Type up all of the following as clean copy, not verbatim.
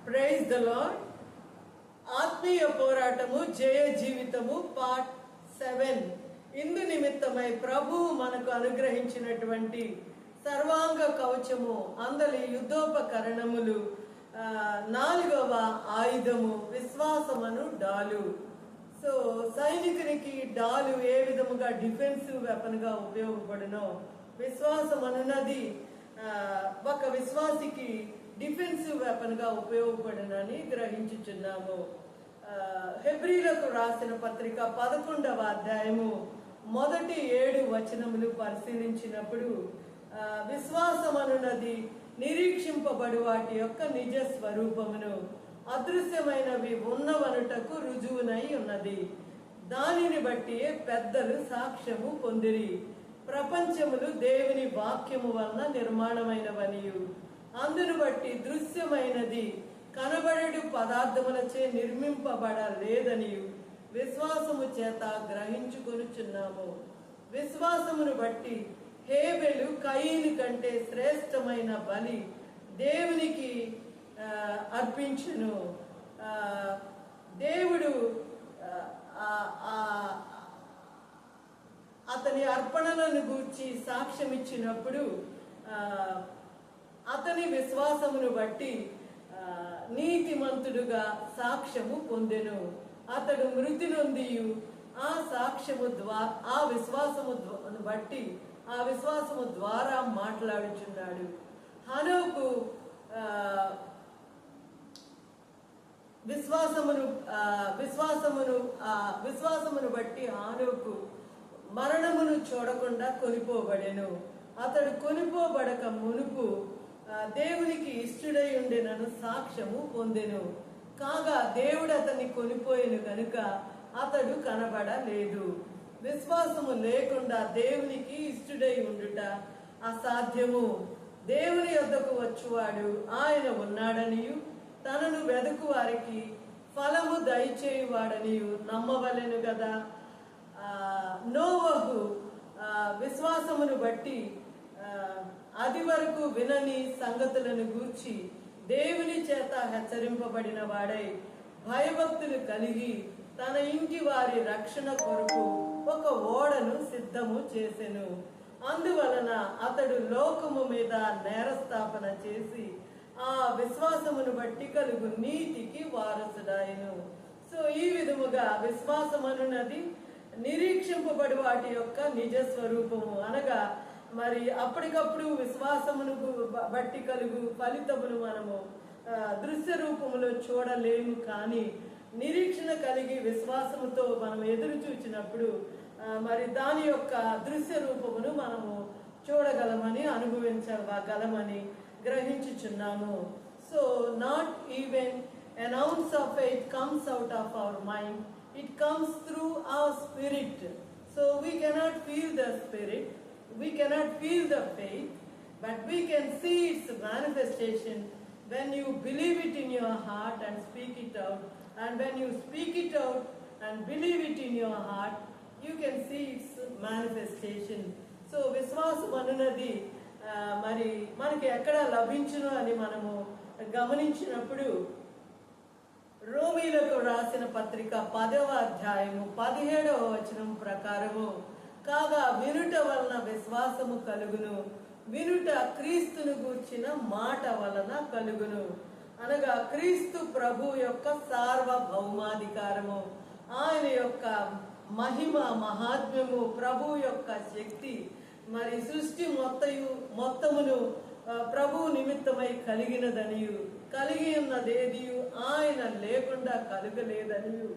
Praise the lord. ఆత్మీయ పోరాటము జయ జీవితము పార్ట్ 7. ఇందు నిమిత్తమై ప్రభువు మనకు అనుగ్రహించినటువంటి సర్వాంగ కవచము అందలి యుద్ధోపకరణములు, 4వ ఆయుధము విశ్వాసమను డాలు. సో సైనికునికి డాలు ఏ విధముగా డిఫెన్సివ్ వెపన్ గా ఉపయోగపడునో, విశ్వాసం అనున్నది ఒక విశ్వాసికి డిఫెన్సివ్ వెపన్ గా ఉపయోగపడునని గ్రహించుచున్నాము. హెబ్రీలకు రాసిన పత్రిక 11వ అధ్యాయము మొదటి 7 వచనములు పరిశీలించినప్పుడు, విశ్వాసమనున్నది నిరీక్షింపబడు వాటి యొక్క నిజ స్వరూపమును అదృశ్యమైనవి ఉన్నవనుటకు రుజువునై ఉన్నది. దానిని బట్టి పెద్దలు సాక్ష్యము పొందిరి. ప్రపంచములు దేవుని వాక్యము వలన నిర్మాణమైనవనియు, అందును బట్టి దృశ్యమైనది కనబడేడు పదార్థములచే నిర్మింపబడలేదనియు విశ్వాసము చేత గ్రహించుకొనుచున్నాము. విశ్వాసమును బట్టి హేబెలు కయీను కంటే శ్రేష్టమైన బలి దేవునికి అర్పించును. దేవుడు అతని అర్పణలను గూర్చి సాక్ష్యం ఇచ్చినప్పుడు అతని విశ్వాసమును బట్టి నీతిమంతుడుగా సాక్ష్యము పొందెను. అతడు మృతి నొందియు ఆ సాక్ష్యము ఆ విశ్వాసము బట్టి ఆ విశ్వాసము ద్వారా మాట్లాడుచున్నాడు. హనోకు విశ్వాసమును బట్టి హానోకు మరణమును చూడకుండా కొనిపోబడెను. అతడు కొనిపోబడక మునుపు దేవునికి ఇష్టుడై ఉండెనను సాక్ష్యము పొందెను. కాగా దేవుడు అతన్ని కొనిపోయెను గనుక అతడు కనబడలేదు. విశ్వాసము లేకుండా దేవునికి ఇష్టుడై ఉండుట అసాధ్యము. దేవుని యొద్దకు వచ్చువాడు ఆయన ఉన్నాడనియు తనను వెదకు వారికి ఫలము దయచేయువాడనియు నమ్మవలెను కదా. నోవహు విశ్వాసమును బట్టి అది వరకు వినని సంగతులను గూర్చి దేవుని చేత హెచ్చరింపబడిన వాడై భయభక్తులు కలిగి తన ఇంటి వారి రక్షణ కొరకు ఒక ఓడను సిద్ధము చేసెను. అందువలన అతడు లోకము మీద నేరస్థాపన చేసి ఆ విశ్వాసమును బట్టి కలుగు నీతికి వారసుడాయను. సో ఈ విధముగా విశ్వాసమనున్నది నిరీక్షింపబడి వాటి యొక్క నిజ స్వరూపము. అనగా మరి అప్పటికప్పుడు విశ్వాసమును బట్టి కలుగు ఫలితమును మనము దృశ్య రూపములో చూడలేము, కానీ నిరీక్షణ కలిగి విశ్వాసముతో మనం ఎదురు చూచినప్పుడు మరి దాని యొక్క దృశ్య రూపమును మనము చూడగలమని అనుభవించగలమని గ్రహించుచున్నాము. So not even an ounce of faith comes out of our mind, it comes through our spirit. So we cannot feel the spirit, we cannot feel the faith, but we can see its manifestation when you believe it in your heart and speak it out. And when you speak it out and believe it in your heart, you can see its manifestation. So విశ్వాసం అనున్నది మరి మనకి ఎక్కడ లభించును అని మనము గమనించినప్పుడు, రోమీలకు రాసిన పత్రిక 10వ అధ్యాయము 17వ వచనం ప్రకారము, కాగా వినుట వలన విశ్వాసము కలుగును, వినుట క్రీస్తును గూర్చిన మాట వలన కలుగును. అనగా క్రీస్తు ప్రభు యొక్క సార్వభౌమాధికారము, ఆయన యొక్క మహిమ మహాత్మ్యము, ప్రభు యొక్క శక్తి, మరి సృష్టి మొత్తమును ప్రభు నిమిత్తమై కలిగినదనియు, కలిగి ఉన్నదేదియు ఆయన లేకుండా కలుగలేదనియు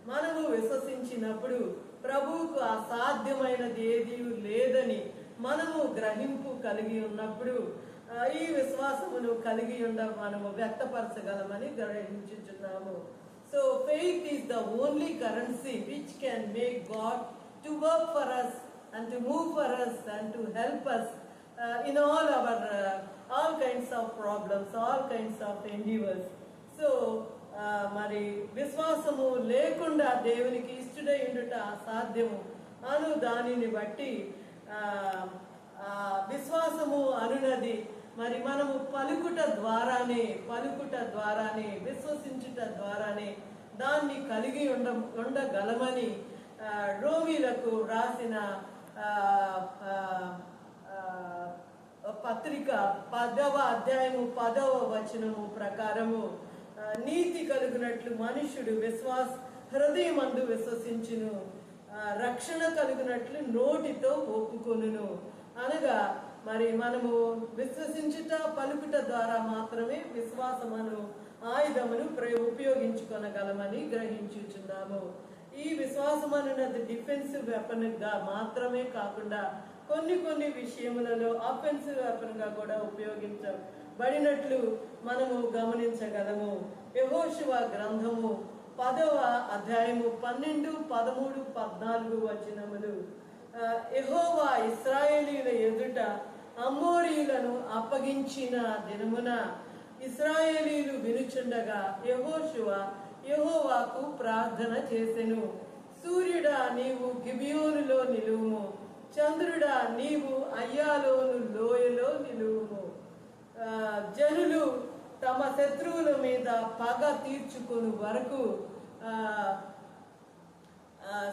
మనము విశ్వసించినప్పుడు ప్రభువుకు అసాధ్యమైనది ఏదియు లేదని మనము గ్రహింపు కలిగి ఉన్నప్పుడు ఈ విశ్వాసమును కలిగి ఉండ మనము వ్యక్తపరచగలమని గ్రహించుచున్నాము. So faith is the only currency which can make God to work for us and to move for us and to help us in all our all kinds of problems, all kinds of endeavors. So మరి విశ్వాసము లేకుండా దేవునికి ఇష్టడై ఉండుట అసాధ్యము అను దానిని బట్టి విశ్వాసము అనున్నది మరి మనము పలుకుట ద్వారానే విశ్వసించుట ద్వారానే దాన్ని కలిగి ఉండగలమని రోమీలకు రాసిన పత్రిక 10వ అధ్యాయము 10వ వచనము ప్రకారము నీతి కలుగునట్లు మనుష్యుడు హృదయమందు విశ్వసించును, రక్షణ కలుగునట్లు నోటితో ఒప్పుకొనును. అనగా మరి మనము విశ్వసించుట పలుకుట ద్వారా మాత్రమే విశ్వాసమును ఆయుధమును ఉపయోగించుకొనగలమని గ్రహించుచున్నాము. ఈ విశ్వాసం అన్నది డిఫెన్సివ్ వెపన్ గా మాత్రమే కాకుండా కొన్ని విషయములలో ఆఫెన్సివ్ వెపన్ గా కూడా ఉపయోగించబడినట్లు మనము గమనించగలము. యెహోషువ గ్రంథము 10వ అధ్యాయము 12, 13, 14 వచనములు. యెహోవా ఇశ్రాయేలీయుల ఎదుట అమోరీయులను అప్పగించిన దినమున ఇశ్రాయేలీయులు వినుచుండగా యెహోషువ యెహోవాకు ప్రార్థన చేసెను. సూర్యుడా నీవు గిబియోనులో నిలువుము, చంద్రుడా నీవు అయ్యాలోను లోయలో నిలువుము. జనులు తమ శత్రువుల మీద పగ తీర్చుకొని వరకు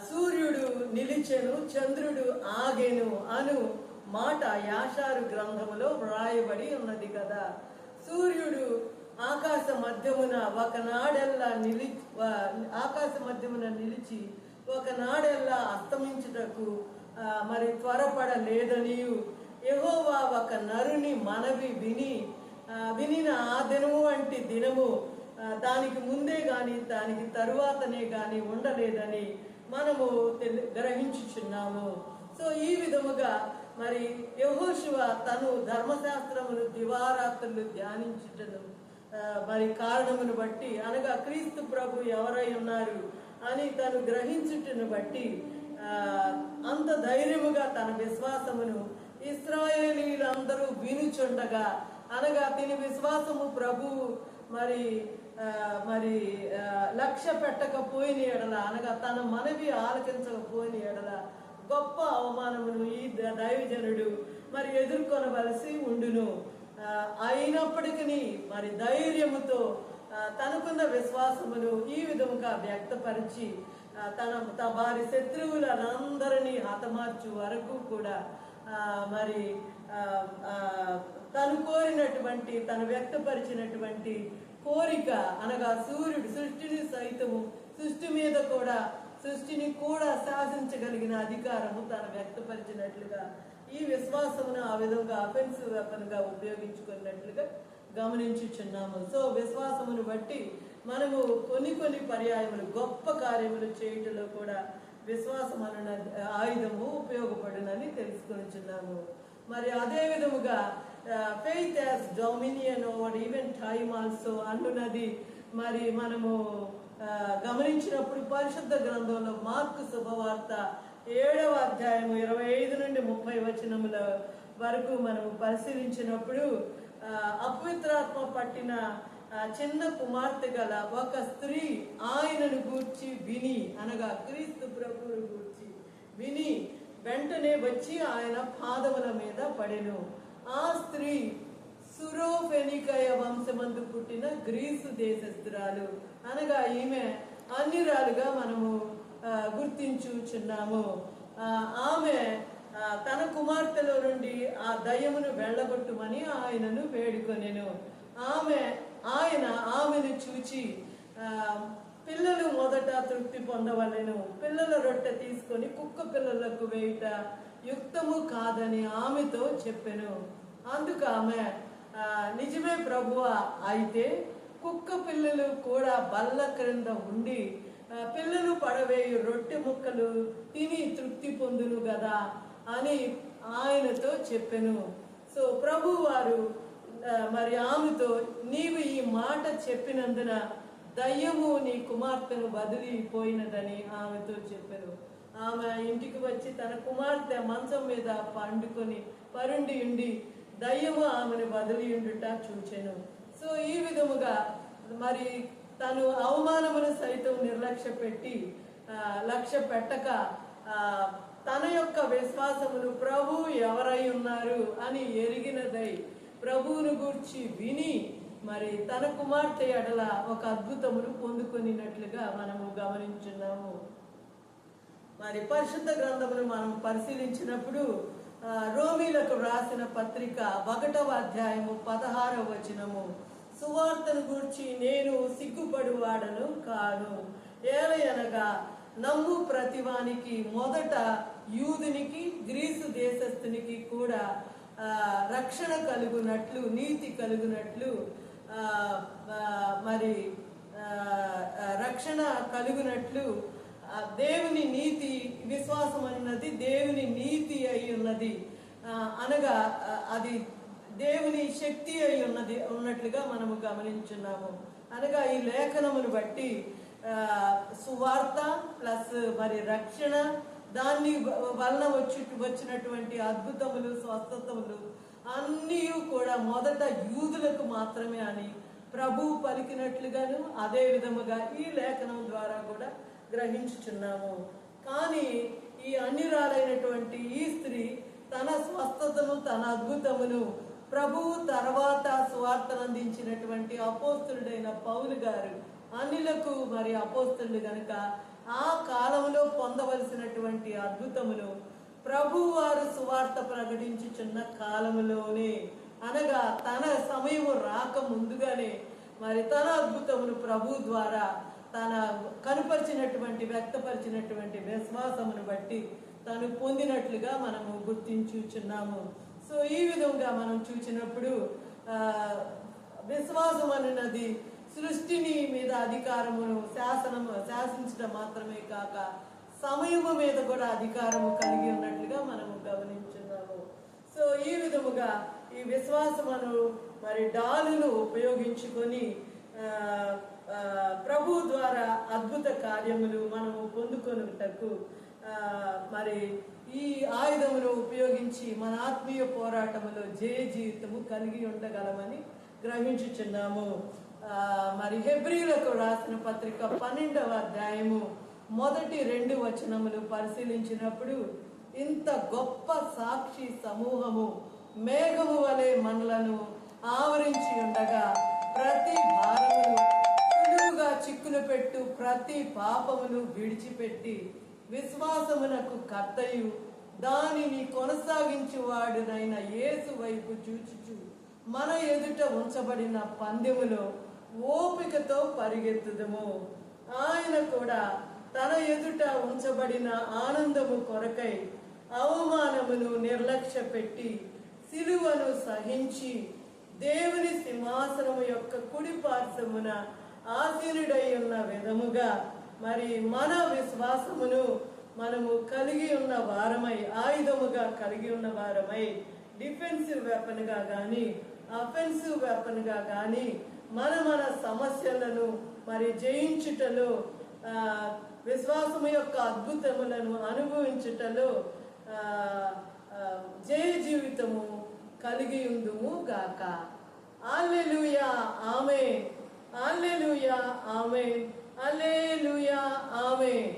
సూర్యుడు నిలిచెను, చంద్రుడు ఆగెను అను మాట యాషారు గ్రంథములో వ్రాయబడి ఉన్నది కదా. సూర్యుడు ఆకాశ మధ్యమున నిలిచి ఒకనాడెల్లా అస్తమించుటకు మరి త్వరపడలేదనియు యెహోవా ఒక నరుని మనవి వినిన ఆ దినము వంటి దినము దానికి ముందే గాని దానికి తరువాతనే గాని ఉండలేదని మనము గ్రహించుచున్నాము. సో ఈ విధముగా మరి యెహోషువ తను ధర్మశాస్త్రమును దివారాత్రులు ధ్యానించుటను మరి కారణమును బట్టి అనగా క్రీస్తు ప్రభు ఎవరై ఉన్నారు అని తను గ్రహించుటను బట్టి అంత ధైర్యముగా తన విశ్వాసమును ఇశ్రాయేలీలందరూ వినుచుండగా అనగా తిని విశ్వాసము ప్రభువు మరి లక్ష్య పెట్టకపోయిన ఎడల అనగా తన మనవి ఆలకించకపోయిన ఎడల గొప్ప అవమానమును ఈ దైవజనుడు మరి ఎదుర్కొనవలసి ఉండును. అయినప్పటికీ మరి ధైర్యముతో తనకున్న విశ్వాసమును ఈ విధముగా వ్యక్తపరిచి వారి శత్రువులందరినీ హతమార్చు వరకు కూడా మరి తను కోరినటువంటి తను వ్యక్తపరిచినటువంటి కోరిక అనగా సూర్యుడు సృష్టిని కూడా శాసించగలిగిన అధికారము తాను వ్యక్తపరిచినట్లుగా ఈ విశ్వాసమును ఆ విధంగా అఫెన్సివ్ వెపన్ గా ఉపయోగించుకున్నట్లుగా గమనించుచున్నాము. సో విశ్వాసమును బట్టి మనము కొన్ని పర్యాయములు గొప్ప కార్యములు చేయుటలో కూడా విశ్వాసం అన్న ఆయుధము ఉపయోగపడునని తెలుసుకొనిచున్నాము. మరి అదే విధముగా faith as dominion over even time also అన్నది మరి మనము గమనించినప్పుడు పరిశుద్ధ గ్రంథంలో మార్కు శుభవార్త 7వ అధ్యాయము 25 నుండి 30 వచనముల వరకు మనము పరిశీలించినప్పుడు అపవిత్రాత్మ పట్టిన చిన్న కుమార్తె గల ఒక స్త్రీ ఆయనను గూర్చి విని అనగా క్రీస్తు ప్రభువును గూర్చి విని వెంటనే వచ్చి ఆయన పాదముల మీద పడెను. ఆ స్త్రీ సురోఫెనికయ వంశమందు పుట్టిన గ్రీసు దేశస్థురాలు అనగా ఈమె అన్యురాలుగా మనము గుర్తించుచున్నాము. ఆమె తన కుమార్తెలో నుండి ఆ దయ్యమును వెళ్ళగొట్టుమని ఆయనను వేడుకొనెను. ఆయన ఆమెను చూచి పిల్లలు మొదట తృప్తి పొందవలెను, పిల్లల రొట్టె తీసుకొని కుక్క పిల్లలకు వేయుట యుక్తము కాదని ఆమెతో చెప్పెను. అందుకు ఆమె నిజమే ప్రభువా, అయితే కుక్క పిల్లలు కూడా బల్ల క్రింద ఉండి పిల్లలు పడవేయు రొట్టె ముక్కలు తిని తృప్తి పొందును గదా అని ఆయనతో చెప్పెను. సో ప్రభు వారు మరి ఆమెతో నీవు ఈ మాట చెప్పినందున దయ్యము నీ కుమార్తెను వదిలిపోయినదని ఆమెతో చెప్పారు. ఆమె ఇంటికి వచ్చి తన కుమార్తె మంచం మీద పరుండి ఉండి దయ్యము ఆమెను వదిలి ఉండుట చూచెను. సో ఈ విధముగా మరి తను అవమానమును సైతం లక్ష్య పెట్టక తన యొక్క విశ్వాసమును ప్రభు ఎవరై ఉన్నారు అని ఎరిగినదై ప్రభువును గూర్చి విని మరి తన కుమార్తె ఎడల ఒక అద్భుతమును పొందుకొనినట్లుగా మనము గమనించున్నాము. మరి పరిశుద్ధ గ్రంథమును మనం పరిశీలించినప్పుడు రోమీలకు రాసిన పత్రిక 1వ అధ్యాయము 16వ వచనము, సువార్తను గూర్చి నేను సిగ్గుపడువాడను కాను, ఏలయనగా నమ్ము ప్రతివానికి మొదట యూదునికి గ్రీసు దేశస్థునికి కూడా రక్షణ కలుగునట్లు, నీతి కలుగునట్లు, మరి రక్షణ కలుగునట్లు దేవుని నీతి, విశ్వాసం అన్నది దేవుని నీతి అయి ఉన్నది, అనగా అది దేవుని శక్తి అయి ఉన్నట్లుగా మనము గమనించున్నాము. అనగా ఈ లేఖనమును బట్టి సువార్త ప్లస్ మరి రక్షణ, దాన్ని వలన వచ్చినటువంటి అద్భుతములు, స్వస్థతములు అన్నీ కూడా మొదట యూదులకు మాత్రమే అని ప్రభువు పలికినట్లుగాను అదే విధముగా ఈ లేఖనం ద్వారా కూడా గ్రహించుచున్నాము. కానీ ఈ అన్యురాలైనటువంటి ఈ స్త్రీ తన స్వస్థతను, తన అద్భుతమును ప్రభువు తర్వాత సువార్తను అందించినటువంటి అపోస్తులుడైన పౌలు గారు అన్యులకు మరి అపోస్తులు గనుక ఆ కాలంలో పొందవలసినటువంటి అద్భుతమును ప్రభు వారు సువార్త ప్రకటించుచున్న కాలంలోనే, అనగా తన సమయము రాక ముందుగానే మరి తన అద్భుతమును ప్రభు ద్వారా తన కనుపరిచినటువంటి, వ్యక్తపరిచినటువంటి విశ్వాసమును బట్టి తను పొందినట్లుగా మనము గుర్తించుచున్నాము. సో ఈ విధంగా మనం చూసినప్పుడు విశ్వాసం అన్నది సృష్టిని మీద అధికారమును శాసించడం మాత్రమే కాక సమయము మీద కూడా అధికారము కలిగి ఉన్నట్లుగా మనము గమనించున్నాము. సో ఈ విధముగా ఈ విశ్వాసమును మరి డాలును ఉపయోగించుకొని ప్రభు ద్వారా అద్భుత కార్యములు మనము పొందుకొనుటకు మరి ఈ ఆయుధమును ఉపయోగించి మన ఆత్మీయ పోరాటములో జయ జీవితము కలిగి ఉండగలమని గ్రహించుచున్నాము. మరి హెబ్రీలకు రాసిన పత్రిక 12వ అధ్యాయము మొదటి 2 వచనములు పరిశీలించినప్పుడు, ఇంత గొప్ప సాక్షి సమూహము మేఘము వలె మనలను ఆవరించి ఉండగా ప్రతి భారమును సులువుగా చిక్కులు పెట్టు ప్రతి పాపమును విడిచిపెట్టి విశ్వాసమునకు కర్తయు దానిని కొనసాగించువాడునైన యేసు వైపు చూచుచు మన ఎదుట ఉంచబడిన పందెములో ఓపికతో పరిగెత్తుదము. ఆయన కూడా తన ఎదుట ఉంచబడిన ఆనందము కొరకై అవమానమును నిర్లక్ష్య పెట్టి సిలువను సహించి దేవుని సింహాసనము యొక్క కుడి పార్శ్వమున ఆసీనుడై ఉన్న విధముగా మరి మన విశ్వాసమును మనము కలిగి ఉన్న వారమై, ఆయుధముగా కలిగి ఉన్న వారమై, డిఫెన్సివ్ వెపన్ గా కానీ అఫెన్సివ్ వెపన్ గా కానీ మన సమస్యలను మరి జయించుటలో, విశ్వాసము యొక్క అద్భుతములను అనుభవించుటలో జయ జీవితము కలిగి ఉందుము గాక. హల్లెలూయా, ఆమేన్. హల్లెలూయా, ఆమేన్. హల్లెలూయా, ఆమేన్.